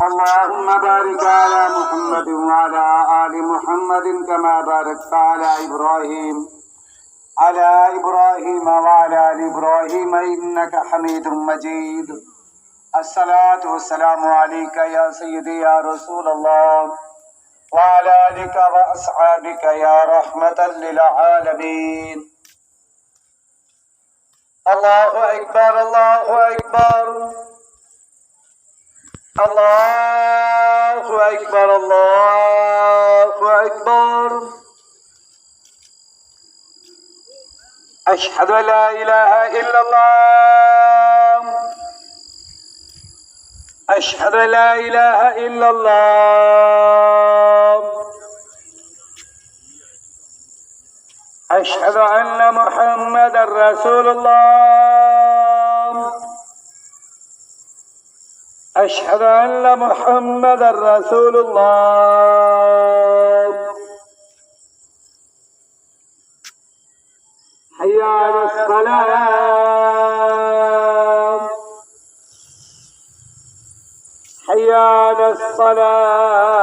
اللهم بارك على محمد وعلى آل محمد كما باركت على إبراهيم وعلى آل إبراهيم إنك حميد مجيد. الصلاة والسلام عليك يا سيدي يا رسول الله وعلى آلك وأصحابك يا رحمة للعالمين. الله أكبر الله أكبر الله أكبر الله أكبر. أشهد أن لا إله إلا الله أشهد أن لا إله إلا الله أشهد أن محمد رسول الله أشهد أن محمد رسول الله. حي على الصلاة حي على الصلاة.